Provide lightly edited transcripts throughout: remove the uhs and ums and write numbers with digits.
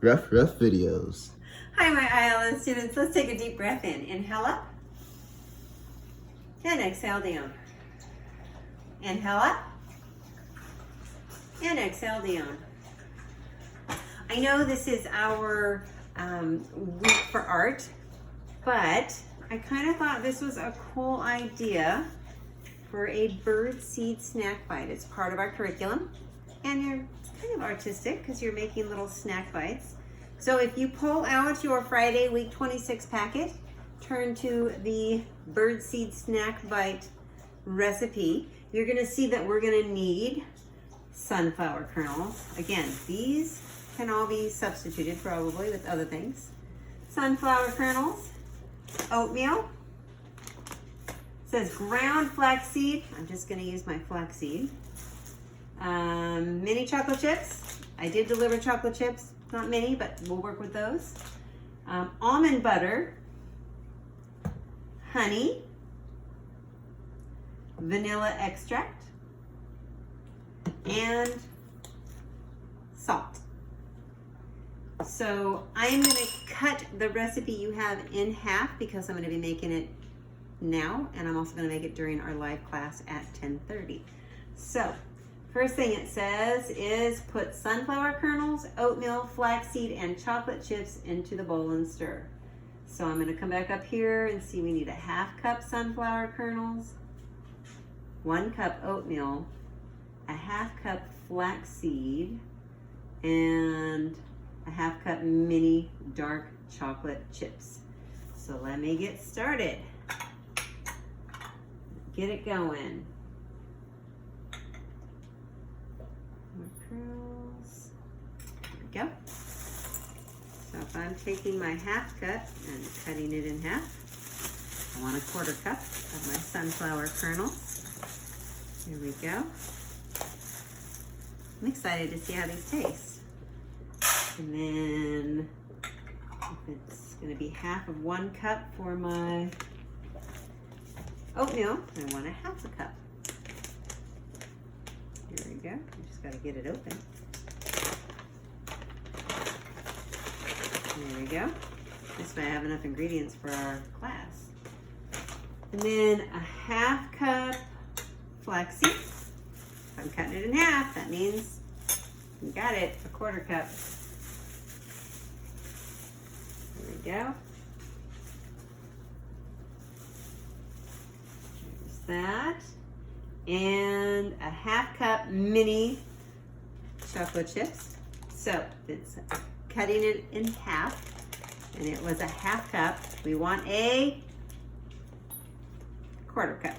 Rough videos. Hi, my ILS students. Let's take a deep breath in. Inhale up and exhale down. Inhale up and exhale down. I know this is our week for art, but I kind of thought this was a cool idea for a bird seed snack bite. It's part of our curriculum, and it's kind of artistic because you're making little snack bites. So if you pull out your Friday week 26 packet, turn to the bird seed snack bite recipe, you're gonna see that we're gonna need sunflower kernels. Again, these can all be substituted probably with other things. Sunflower kernels, oatmeal, it says ground flaxseed. I'm just gonna use my flaxseed. Mini chocolate chips. I did deliver chocolate chips. Not many, but we'll work with those. Almond butter, honey, vanilla extract, and salt. So I'm going to cut the recipe you have in half because I'm going to be making it now, and I'm also going to make it during our live class at 10:30. So first thing it says is put sunflower kernels, oatmeal, flaxseed, and chocolate chips into the bowl and stir. So I'm going to come back up here and see we need a 1/2 cup sunflower kernels, 1 cup oatmeal, a 1/2 cup flaxseed, and a 1/2 cup mini dark chocolate chips. So let me get started. Get it going. More kernels. There we go. So if I'm taking my 1/2 cup and cutting it in half, I want a 1/4 cup of my sunflower kernels. Here we go. I'm excited to see how these taste. And then if it's going to be 1/2 of 1 cup for my oatmeal, I want a 1/2 cup. Here we go. I just got to get it open. There we go. This way I have enough ingredients for our class. And then a 1/2 cup flaxseed. If I'm cutting it in half, that means you got it, a 1/4 cup. There we go. There's that. And a 1/2 cup mini chocolate chips. So it's cutting it in half, and it was a 1/2 cup. We want a 1/4 cup.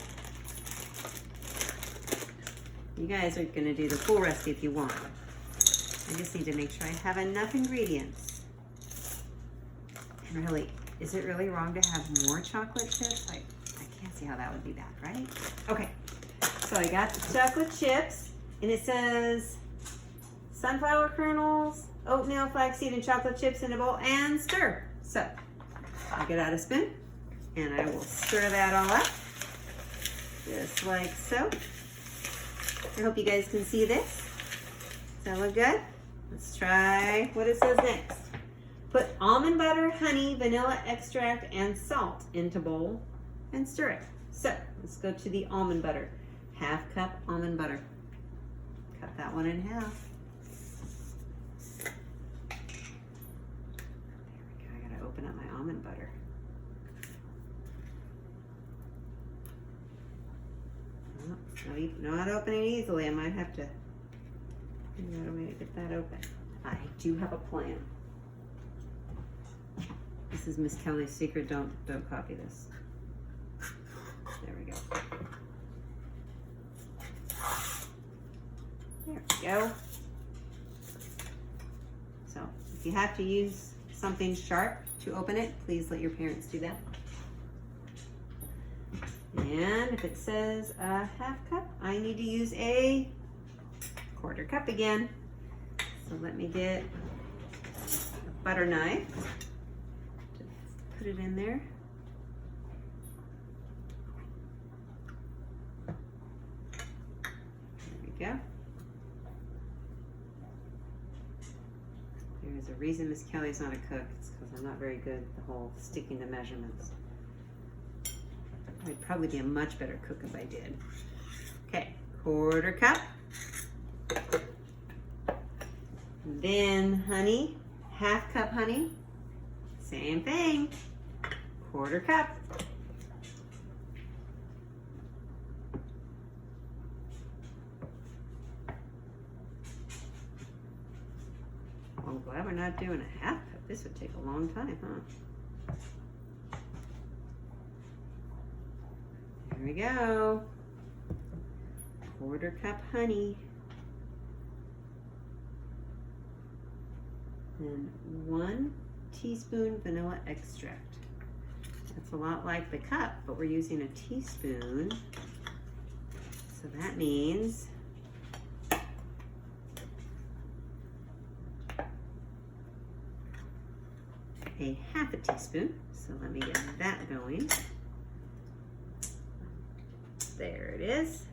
You guys are gonna do the full recipe if you want. I just need to make sure I have enough ingredients. And really, is it really wrong to have more chocolate chips? I can't see how that would be bad, right? Okay, so I got the chocolate chips, and it says sunflower kernels, oatmeal, flaxseed, and chocolate chips in a bowl, and stir. So I'll get out a spoon, and I will stir that all up, just like so. I hope you guys can see this. Does that look good? Let's try what it says next. Put almond butter, honey, vanilla extract, and salt into bowl and stir it. So let's go to the almond butter. 1/2 cup almond butter. Cut that one in half. There we go. I gotta open up my almond butter. Oh, it's not opening easily. I might have to figure out a way to get that open. I do have a plan. This is Miss Kelly's secret. Don't copy this. There we go. There we go. So if you have to use something sharp to open it, please let your parents do that. And if it says a 1/2 cup, I need to use a 1/4 cup again. So let me get a butter knife to put it in there. There we go. There There's a reason Miss Kelly's not a cook. It's because I'm not very good at the whole sticking to measurements. I'd probably be a much better cook if I did. Okay, 1/4 cup. Then honey, 1/2 cup honey. Same thing, 1/4 cup. I'm glad we're not doing a 1/2 cup. This would take a long time, huh? Here we go. 1/4 cup honey. And 1 teaspoon vanilla extract. That's a lot like the cup, but we're using a teaspoon. So that means a 1/2 teaspoon. So let me get that going. There it is.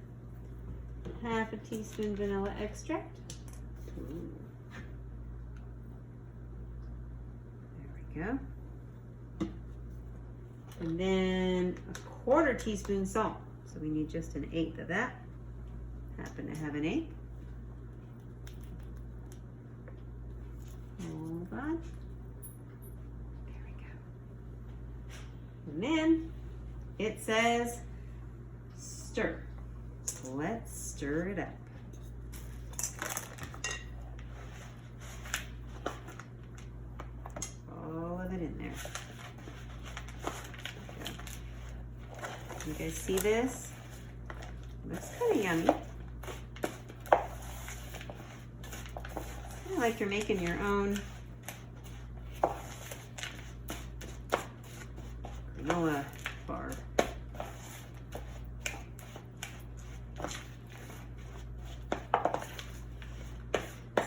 1/2 teaspoon vanilla extract. Ooh. There we go. And then a 1/4 teaspoon salt. So we need just an 1/8 of that. Happen to have an 1/8. Hold on. There we go. And then it says stir. So let's stir it up. All of it in there. Okay. You guys see this? Looks kind of yummy. Kind of like you're making your own granola bar.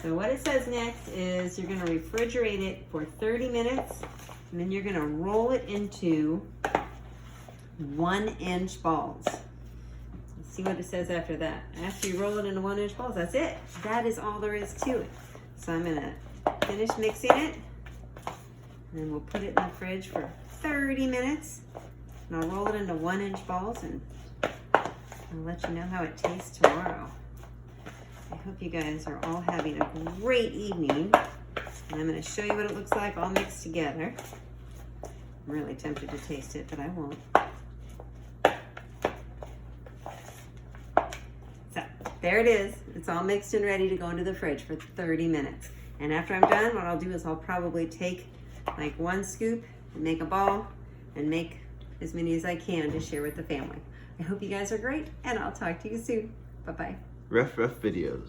So what it says next is you're going to refrigerate it for 30 minutes, and then you're going to roll it into 1-inch balls. Let's see what it says after that. After you roll it into 1-inch balls, that's it. That is all there is to it. So I'm going to finish mixing it, and then we'll put it in the fridge for 30 minutes. And I'll roll it into 1-inch balls, and I'll let you know how it tastes tomorrow. I hope you guys are all having a great evening. And I'm going to show you what it looks like all mixed together. I'm really tempted to taste it, but I won't. So, there it is. It's all mixed and ready to go into the fridge for 30 minutes. And after I'm done, what I'll do is I'll probably take like 1 scoop and make a ball and make as many as I can to share with the family. I hope you guys are great, and I'll talk to you soon. Bye-bye. Ref Videos.